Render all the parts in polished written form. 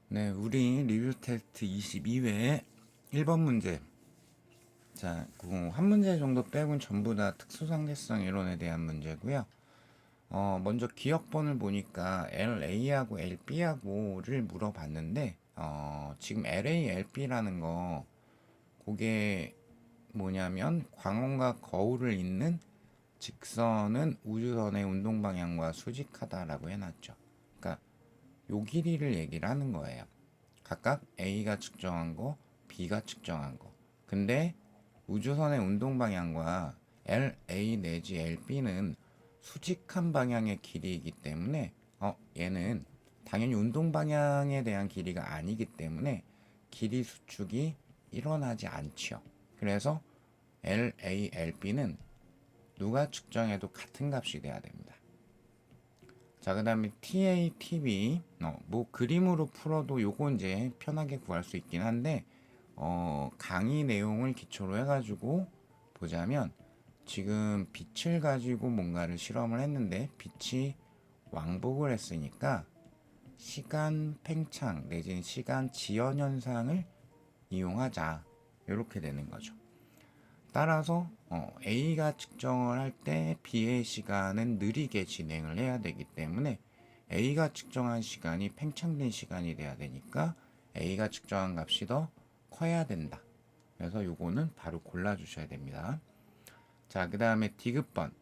네, 우리 리뷰 테스트 22회 1번 문제. 자, 한 문제 정도 빼곤 전부 다 특수상대성 이론에 대한 문제고요. 먼저 기억번을 보니까 LA하고 LB하고를 물어봤는데, 지금 LA, LB라는 거, 그게 뭐냐면 광원과 거울을 잇는 직선은 우주선의 운동 방향과 수직하다라고 해놨죠. 그러니까 요 길이를 얘기를 하는 거예요. 각각 A가 측정한 거, B가 측정한 거. 근데 우주선의 운동 방향과 LA 내지 LB는 수직한 방향의 길이이기 때문에 얘는 당연히 운동 방향에 대한 길이가 아니기 때문에 길이 수축이 일어나지 않죠. 그래서 LA, LB는 누가 측정해도 같은 값이 돼야 됩니다. 자, 그 다음에 TA, TB, 뭐 그림으로 풀어도 요거 이제 편하게 구할 수 있긴 한데, 강의 내용을 기초로 해가지고 보자면, 지금 빛을 가지고 뭔가를 실험을 했는데, 빛이 왕복을 했으니까, 시간 팽창 내지는 시간 지연 현상을 이용하자. 이렇게 되는 거죠. 따라서 A가 측정을 할 때 B의 시간은 느리게 진행을 해야 되기 때문에 A가 측정한 시간이 팽창된 시간이 돼야 되니까 A가 측정한 값이 더 커야 된다. 그래서 요거는 바로 골라주셔야 됩니다. 자, 그 다음에 D급번.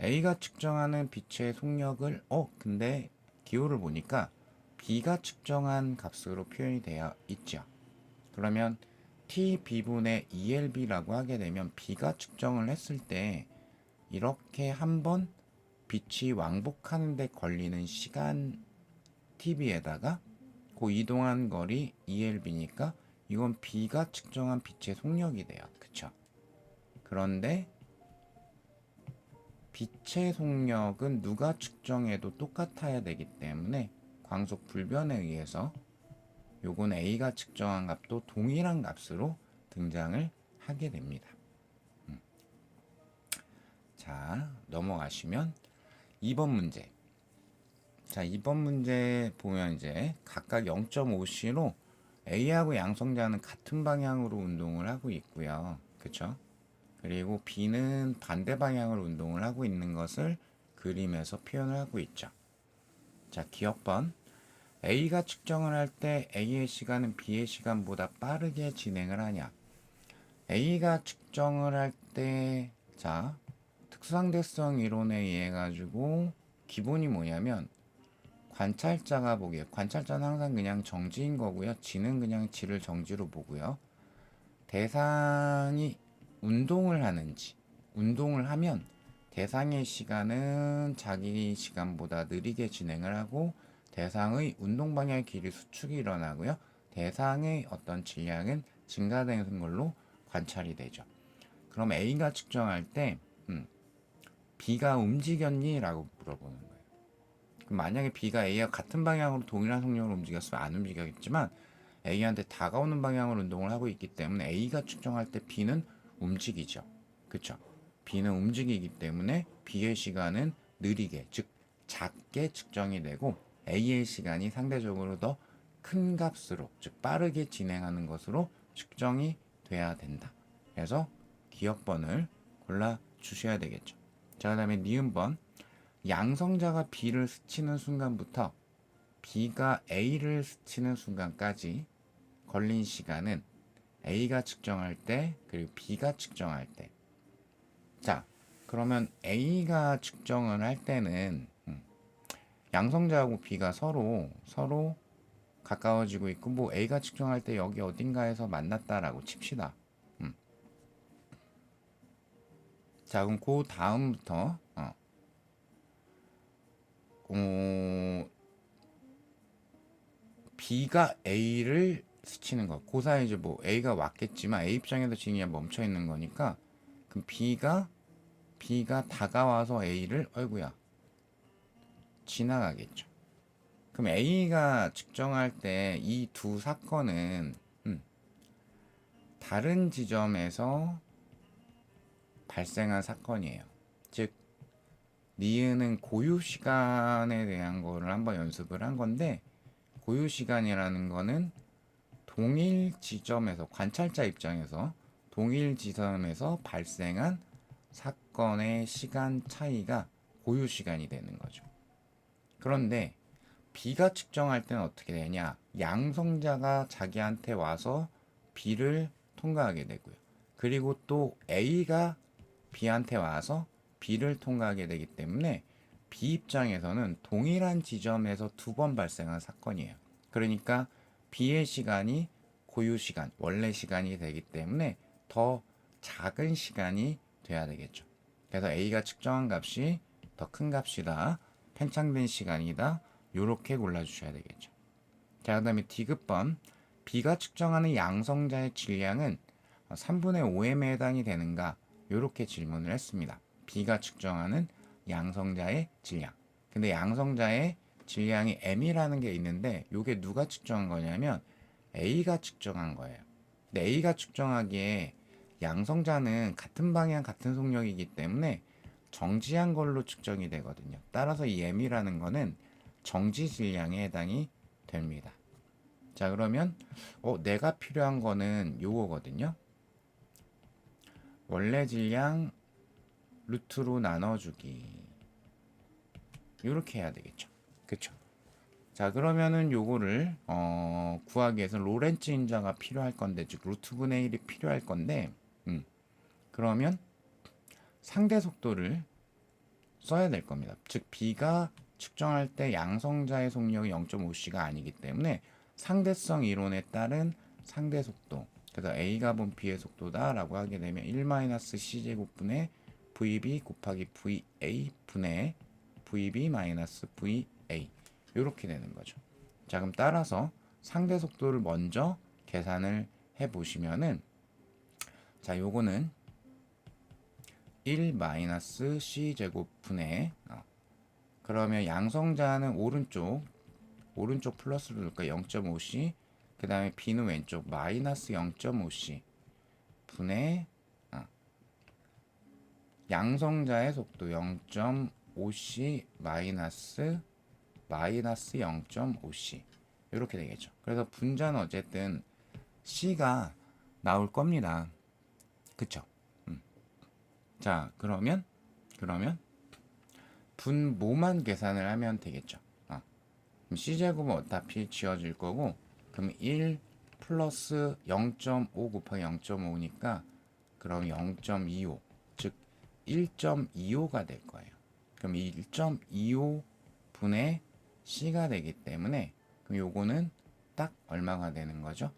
A가 측정하는 빛의 속력을 근데 기호를 보니까 B가 측정한 값으로 표현이 되어 있죠. 그러면 TB분의 ELB라고 하게 되면 B가 측정을 했을 때 이렇게 한번 빛이 왕복하는 데 걸리는 시간 TB에다가 그 이동한 거리 ELB니까 이건 B가 측정한 빛의 속력이 돼요. 그쵸? 그런데 빛의 속력은 누가 측정해도 똑같아야 되기 때문에 광속 불변에 의해서 요건 A가 측정한 값도 동일한 값으로 등장을 하게 됩니다. 자, 넘어가시면 2번 문제. 자, 2번 문제 보면 이제 각각 0.5c로 A하고 양성자는 같은 방향으로 운동을 하고 있고요. 그쵸? 그리고 B는 반대 방향으로 운동을 하고 있는 것을 그림에서 표현을 하고 있죠. 자, 기억번. A가 측정을 할 때 A의 시간은 B의 시간보다 빠르게 진행을 하냐? A가 측정을 할 때, 자, 특수상대성 이론에 의해 가지고 기본이 뭐냐면 관찰자가 보기에 관찰자는 항상 그냥 정지인 거고요. 지는 그냥 지를 정지로 보고요. 대상이 운동을 하는지 운동을 하면 대상의 시간은 자기 시간보다 느리게 진행을 하고 대상의 운동 방향의 길이 수축이 일어나고요. 대상의 어떤 질량은 증가되는 걸로 관찰이 되죠. 그럼 A가 측정할 때 B가 움직였니? 라고 물어보는 거예요. 그럼 만약에 B가 A와 같은 방향으로 동일한 속력으로 움직였으면 안 움직였겠지만 A한테 다가오는 방향으로 운동을 하고 있기 때문에 A가 측정할 때 B는 움직이죠. 그쵸? B는 움직이기 때문에 B의 시간은 느리게, 즉 작게 측정이 되고 A의 시간이 상대적으로 더 큰 값으로, 즉 빠르게 진행하는 것으로 측정이 돼야 된다. 그래서 기억번을 골라 주셔야 되겠죠. 자, 그 다음에 니은번. 양성자가 B를 스치는 순간부터 B가 A를 스치는 순간까지 걸린 시간은 A가 측정할 때 그리고 B가 측정할 때. 자, 그러면 A가 측정을 할 때는 양성자하고 B가 서로 가까워지고 있고 뭐 A가 측정할 때 여기 어딘가에서 만났다라고 칩시다. 자, 그럼 그 다음부터 B가 A를 스치는 거. 그 사이에 이제 뭐 A가 왔겠지만 A 입장에서 지금 그냥 멈춰 있는 거니까 그럼 B가 다가와서 A를 지나가겠죠. 그럼 A가 측정할 때 이 두 사건은 다른 지점에서 발생한 사건이에요. 즉 니은은 고유 시간에 대한 거를 한번 연습을 한 건데, 고유 시간이라는 거는 동일 지점에서, 관찰자 입장에서 동일 지점에서 발생한 사건의 시간 차이가 고유 시간이 되는 거죠. 그런데 B가 측정할 때는 어떻게 되냐? 양성자가 자기한테 와서 B를 통과하게 되고요. 그리고 또 A가 B한테 와서 B를 통과하게 되기 때문에 B 입장에서는 동일한 지점에서 두 번 발생한 사건이에요. 그러니까 B의 시간이 고유 시간, 원래 시간이 되기 때문에 더 작은 시간이 돼야 되겠죠. 그래서 A가 측정한 값이 더 큰 값이다, 팽창된 시간이다, 요렇게 골라주셔야 되겠죠. 자, 그 다음에 D급번, B가 측정하는 양성자의 질량은 3분의 5m에 해당이 되는가, 요렇게 질문을 했습니다. B가 측정하는 양성자의 질량. 근데 양성자의 질량이 m이라는 게 있는데, 요게 누가 측정한 거냐면 A가 측정한 거예요. 근데 A가 측정하기에 양성자는 같은 방향 같은 속력이기 때문에 정지한 걸로 측정이 되거든요. 따라서 이 m이라는 거는 정지 질량에 해당이 됩니다. 자, 그러면 내가 필요한 거는 요거거든요. 원래 질량 루트로 나눠주기, 이렇게 해야 되겠죠. 그쵸? 자, 그러면은 요거를 구하기 위해서 로렌츠 인자가 필요할 건데, 즉 루트분의 1이 필요할 건데, 그러면 상대 속도를 써야 될 겁니다. 즉 B가 측정할 때 양성자의 속력이 0.5c가 아니기 때문에 상대성 이론에 따른 상대 속도, 그래서 A가 본 B의 속도다라고 하게 되면 1-c제곱분의 VB 곱하기 VA 분의 VB 마이너스 VA, 이렇게 되는 거죠. 자, 그럼 따라서 상대 속도를 먼저 계산을 해 보시면은, 자, 요거는 1-c제곱분의 그러면 양성자는 오른쪽 플러스로 놓을까 0.5c, 그 다음에 B는 왼쪽 마이너스 0.5c 분의 양성자의 속도 0.5c 마이너스 0.5c, 이렇게 되겠죠. 그래서 분자는 어쨌든 C가 나올 겁니다. 그쵸? 자, 그러면 분모만 계산을 하면 되겠죠. 그럼 C제곱은 어차피 지워질 거고, 그럼 1 플러스 0.5 곱하기 0.5니까 그럼 0.25, 즉 1.25가 될 거예요. 그럼 1.25 분의 C가 되기 때문에, 그럼 요거는 딱 얼마가 되는 거죠?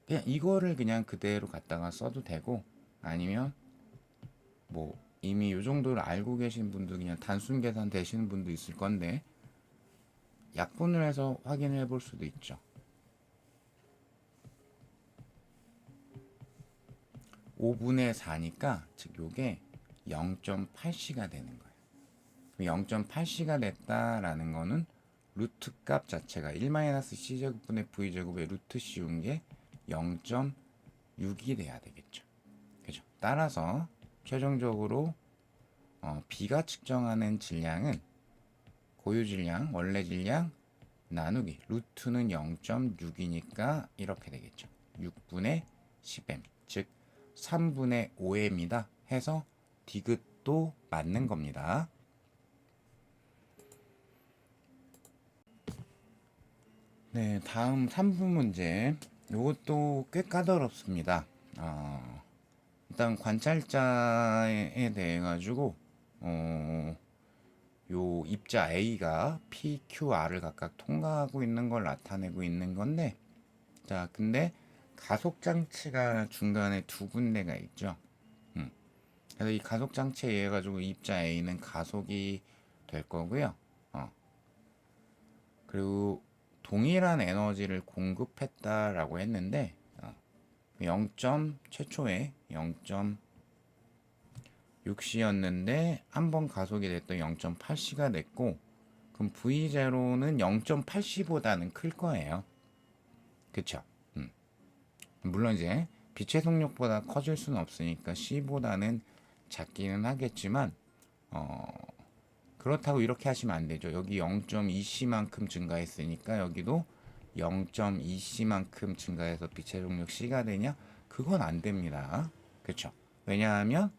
그냥 이거를 그냥 그대로 갖다가 써도 되고, 아니면 뭐 이미 요 정도를 알고 계신 분도 그냥 단순 계산 되시는 분도 있을 건데, 약분을 해서 확인을 해볼 수도 있죠. 5분의 4니까 즉 요게 0.8c가 되는 거예요. 0.8c가 됐다라는 거는 루트 값 자체가 1-c제곱분의 v제곱의 루트 씌운 게 0.6이 돼야 되겠죠. 그죠? 따라서 최종적으로 B가 측정하는 질량은 고유 질량, 원래 질량 나누기 루트는 0.6이니까 이렇게 되겠죠. 6분의 10m, 즉 3분의 5m이다 해서 디귿도 맞는 겁니다. 네, 다음 3분 문제. 이것도 꽤 까다롭습니다. 일단 관찰자에 대해 가지고 요 입자 A가 P, Q, R을 각각 통과하고 있는 걸 나타내고 있는 건데, 자, 근데 가속 장치가 중간에 두 군데가 있죠. 그래서 이 가속 장치에 의해 가지고 입자 A는 가속이 될 거고요. 그리고 동일한 에너지를 공급했다라고 했는데, 최초에 0.6C였는데 한 번 가속이 됐던 0.8C가 됐고, 그럼 V0는 0.8C보다는 클 거예요. 그쵸? 물론 이제 빛의 속력보다 커질 수는 없으니까 C보다는 작기는 하겠지만 그렇다고 이렇게 하시면 안 되죠. 여기 0.2C만큼 증가했으니까 여기도 0.2C만큼 증가해서 빛의 속력 C가 되냐? 그건 안 됩니다. 그렇죠? 왜냐하면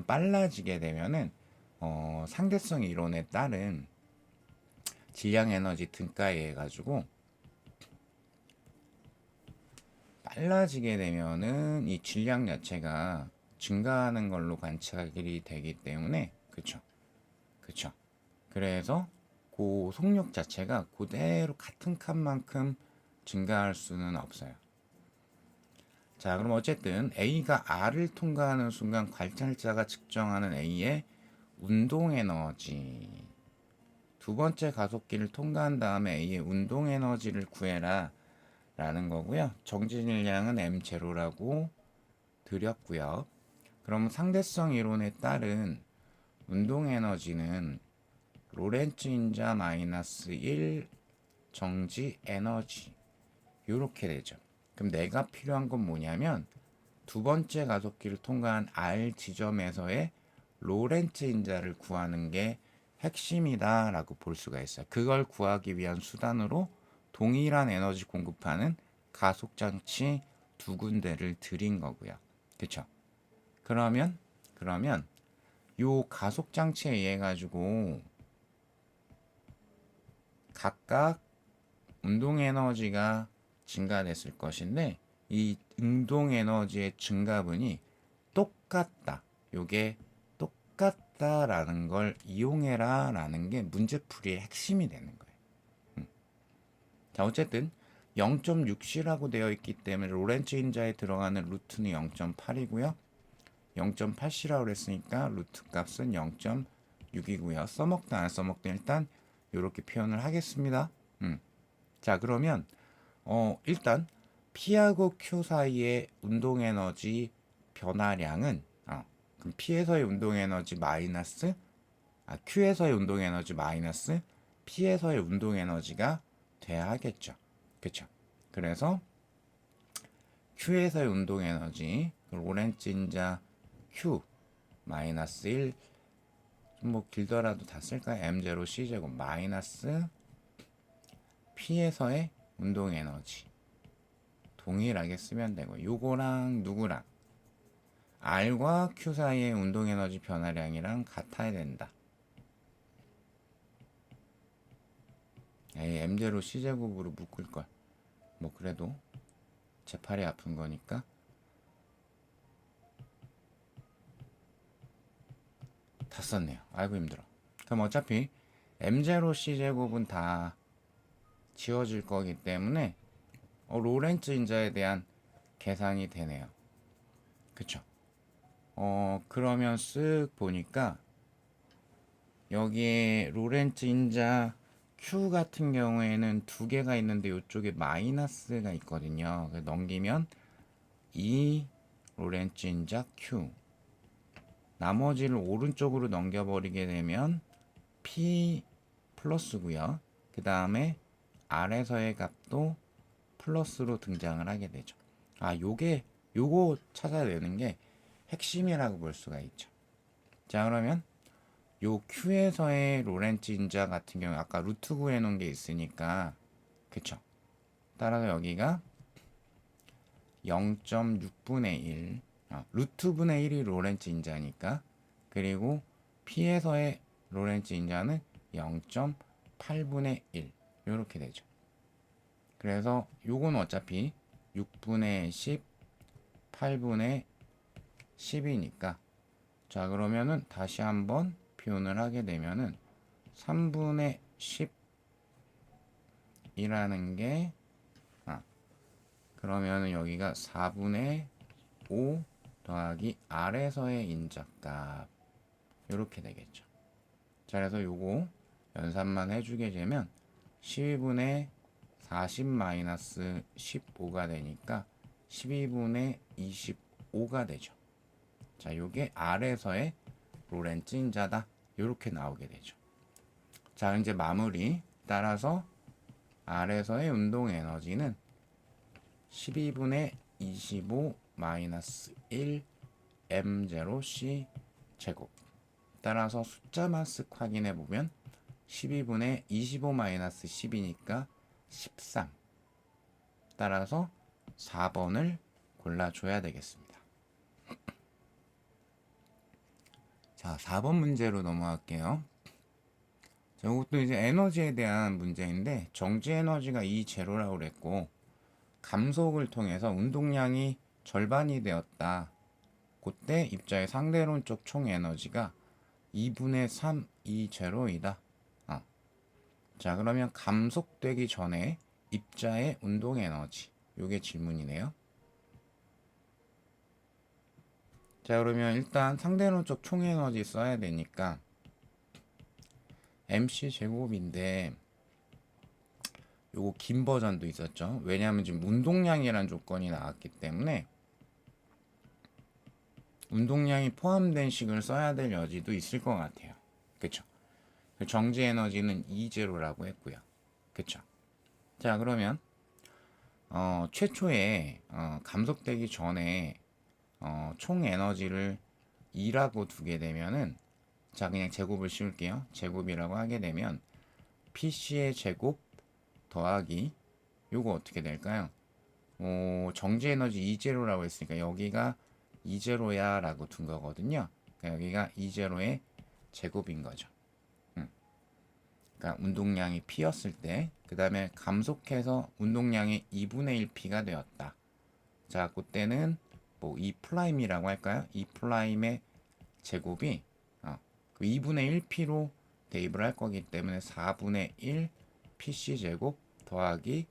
빨라지게 되면은 상대성 이론에 따른 질량 에너지 등가에 의해 가지고 빨라지게 되면은 이 질량 자체가 증가하는 걸로 관찰이 되기 때문에 그쵸. 그래서 그 속력 자체가 그대로 같은 칸만큼 증가할 수는 없어요. 자, 그럼 어쨌든 A가 R을 통과하는 순간 관찰자가 측정하는 A의 운동 에너지. 두 번째 가속기를 통과한 다음에 A의 운동 에너지를 구해라 라는 거고요. 정진일량은 M0라고 드렸고요. 그럼 상대성 이론에 따른 운동 에너지는 로렌츠 인자 마이너스 1 정지 에너지 이렇게 되죠. 그럼 내가 필요한 건 뭐냐면 두 번째 가속기를 통과한 R 지점에서의 로렌츠 인자를 구하는 게 핵심이다 라고 볼 수가 있어요. 그걸 구하기 위한 수단으로 동일한 에너지 공급하는 가속장치 두 군데를 드린 거고요. 그쵸? 그러면 요 가속장치에 의해 가지고 각각 운동 에너지가 증가됐을 것인데 이 운동 에너지의 증가분이 똑같다. 요게 똑같다라는 걸 이용해라 라는 게 문제풀이의 핵심이 되는 거예요. 자, 어쨌든 0.6C라고 되어 있기 때문에 로렌츠 인자에 들어가는 루트는 0.8이고요. 0.8C라고 그랬으니까 루트 값은 0.6이고요. 써먹든 안 써먹든 일단 이렇게 표현을 하겠습니다. 자, 그러면 일단 P하고 Q 사이의 운동 에너지 변화량은 그럼 P에서의 운동 에너지 마이너스 Q에서의 운동 에너지 마이너스 P에서의 운동 에너지가 돼야 하겠죠. 그렇죠? 그래서 Q에서의 운동 에너지 로렌츠 인자 Q 마이너스 1 뭐 길더라도 다 쓸까요? M0 C제곱 마이너스 P에서의 운동 에너지 동일하게 쓰면 되고 요거랑 누구랑 R과 Q 사이의 운동 에너지 변화량이랑 같아야 된다. 에이, M0 C제곱으로 묶을걸. 뭐 그래도 제 팔이 아픈 거니까 다 썼네요. 아이고 힘들어. 그럼 어차피 M0 C제곱은 다 지워질 거기 때문에 로렌츠 인자에 대한 계산이 되네요. 그쵸? 그러면 쓱 보니까 여기에 로렌츠 인자 Q 같은 경우에는 두 개가 있는데 이쪽에 마이너스가 있거든요. 넘기면 2 로렌츠 인자 Q 나머지를 오른쪽으로 넘겨버리게 되면 P 플러스고요. 그 다음에 R에서의 값도 플러스로 등장을 하게 되죠. 요거 찾아야 되는 게 핵심이라고 볼 수가 있죠. 자, 그러면 요 Q에서의 로렌츠 인자 같은 경우 아까 루트 구해 놓은 게 있으니까 그쵸? 따라서 여기가 0.6분의 1 루트 분의 1이 로렌츠 인자니까 그리고 P에서의 로렌츠 인자는 0.8분의 1 이렇게 되죠. 그래서 요건 어차피 6분의 10 8분의 10이니까 자 그러면은 다시 한번 표현을 하게 되면은 3분의 10이라는 게 그러면은 여기가 4분의 5 더하기 R에서의 인자값 이렇게 되겠죠. 자 그래서 요거 연산만 해주게 되면 12분의 40 마이너스 15가 되니까 12분의 25가 되죠. 자, 요게 R에서의 로렌츠 인자다. 요렇게 나오게 되죠. 자, 이제 마무리. 따라서 R에서의 운동 에너지는 12분의 25 마이너스 1 m0c 제곱. 따라서 숫자만 쓱 확인해 보면 12분의 25 마이너스 10이니까 13. 따라서 4번을 골라줘야 되겠습니다. 자, 4번 문제로 넘어갈게요. 자, 이것도 이제 에너지에 대한 문제인데, 정지 에너지가 E0라고 그랬고, 감속을 통해서 운동량이 절반이 되었다. 그때 입자의 상대론적 총 에너지가 2분의 3 E0이다. 자, 그러면 감속되기 전에 입자의 운동 에너지. 요게 질문이네요. 자, 그러면 일단 상대론적 총 에너지 써야 되니까 MC 제곱인데 요거 긴 버전도 있었죠. 왜냐하면 지금 운동량이란 조건이 나왔기 때문에 운동량이 포함된 식을 써야 될 여지도 있을 것 같아요. 그쵸? 정지 에너지는 E0라고 했고요. 그쵸? 자, 그러면 최초에 감속되기 전에 총 에너지를 2라고 두게 되면은, 자, 그냥 제곱을 씌울게요. 제곱이라고 하게 되면 PC의 제곱 더하기 요거 어떻게 될까요? 정지 에너지 E0라고 했으니까 여기가 E0야 라고 둔 거거든요. 그러니까 여기가 E0의 제곱인 거죠. 그러니까 운동량이 P였을 때, 그 다음에 감속해서 운동량이 2분의 1 P가 되었다. 자, 그때는 뭐 E 프라임이라고 할까요? E 프라임의 제곱이 2분의 1 P로 대입을 할 거기 때문에 4분의 1 PC 제곱 더하기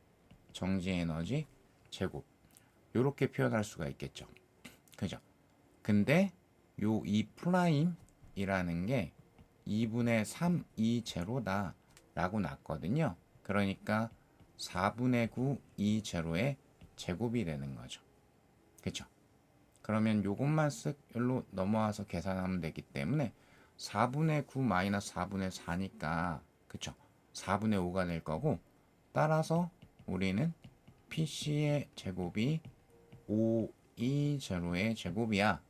정지 에너지 제곱, 요렇게 표현할 수가 있겠죠. 그죠? 근데 요 E 프라임이라는 게 2분의 3 E 제로다 라고 났거든요. 그러니까 4분의 9 E 제로의 제곱이 되는 거죠. 그쵸? 그러면 요것만 쓱 여기로 넘어와서 계산하면 되기 때문에 4분의 9 마이너스 4분의 4니까, 그쵸? 4분의 5가 될 거고, 따라서 우리는 PC의 제곱이 5E0의 제곱이야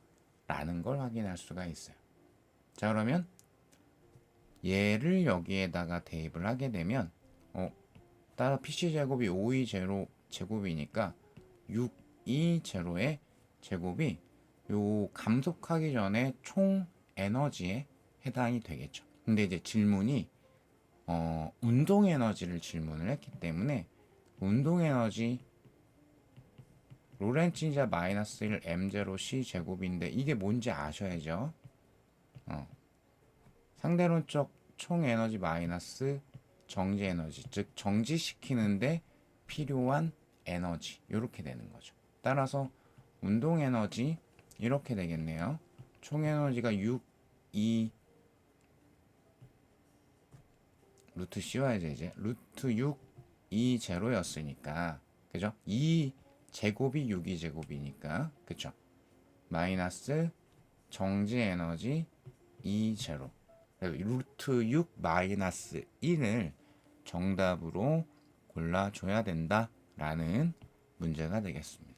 라는 걸 확인할 수가 있어요. 자, 그러면 얘를 여기에다가 대입을 하게 되면 따라 PC 제곱이 5E0 제곱이니까 6E0의 제곱이 요 감속하기 전에 총 에너지에 해당이 되겠죠. 근데 이제 질문이 운동 에너지를 질문을 했기 때문에 운동 에너지 로렌츠자 마이너스 1 M0C 제곱인데 이게 뭔지 아셔야죠. 상대론적 총 에너지 마이너스 정지 에너지, 즉 정지시키는데 필요한 에너지, 이렇게 되는 거죠. 따라서 운동 에너지 이렇게 되겠네요. 총 에너지가 6, 2 루트 씌워야죠. 이제 루트 6, 2 제로였으니까, 그죠? 2 제곱이 6이 제곱이니까, 그쵸? 마이너스 정지 에너지 2 제로, 루트 6 마이너스 1을 정답으로 골라줘야 된다라는 문제가 되겠습니다.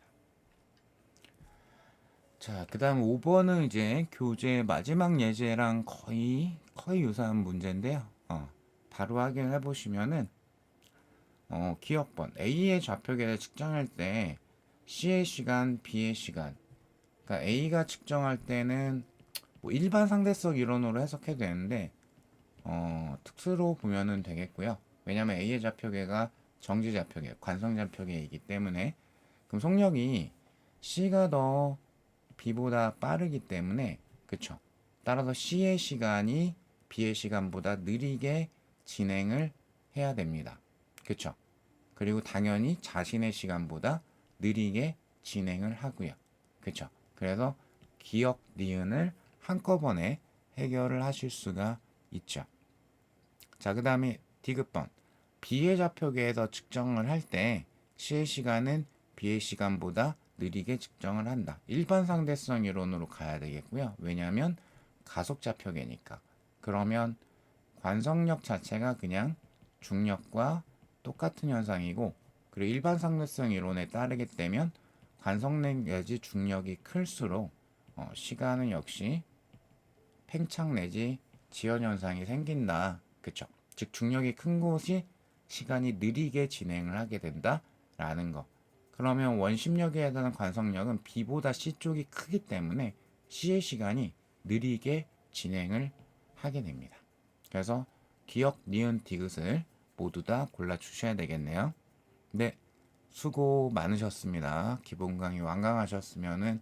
자, 그 다음 5번은 이제 교재 마지막 예제랑 거의 유사한 문제인데요. 바로 확인해 보시면은 기억번 A의 좌표계를 측정할 때 C의 시간, B의 시간, 그러니까 A가 측정할 때는 뭐 일반 상대성 이론으로 해석해도 되는데 특수로 보면은 되겠고요. 왜냐면 A의 좌표계가 정지 좌표계, 관성 좌표계이기 때문에, 그럼 속력이 C가 더 B보다 빠르기 때문에, 그쵸? 따라서 C의 시간이 B의 시간보다 느리게 진행을 해야 됩니다. 그쵸? 그리고 당연히 자신의 시간보다 느리게 진행을 하고요. 그쵸? 그래서 기억, 니은을 한꺼번에 해결을 하실 수가 있죠. 자, 그 다음에 디귿번 B의 좌표계에서 측정을 할 때 C의 시간은 B의 시간보다 느리게 측정을 한다. 일반 상대성 이론으로 가야 되겠고요. 왜냐하면 가속 좌표계니까. 그러면 관성력 자체가 그냥 중력과 똑같은 현상이고, 그리고 일반 상대성 이론에 따르게 되면 관성력 내지 중력이 클수록 시간은 역시 팽창 내지 지연 현상이 생긴다. 그쵸? 즉 중력이 큰 곳이 시간이 느리게 진행을 하게 된다라는 거. 그러면 원심력에 해당하는 관성력은 B보다 C 쪽이 크기 때문에 C의 시간이 느리게 진행을 하게 됩니다. 그래서 기억, 니은, 디귿을 모두 다 골라주셔야 되겠네요. 네, 수고 많으셨습니다. 기본 강의 완강하셨으면은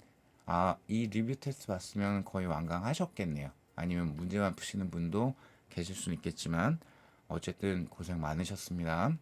이 리뷰 테스트 봤으면 거의 완강하셨겠네요. 아니면 문제만 푸시는 분도 계실 수는 있겠지만 어쨌든 고생 많으셨습니다.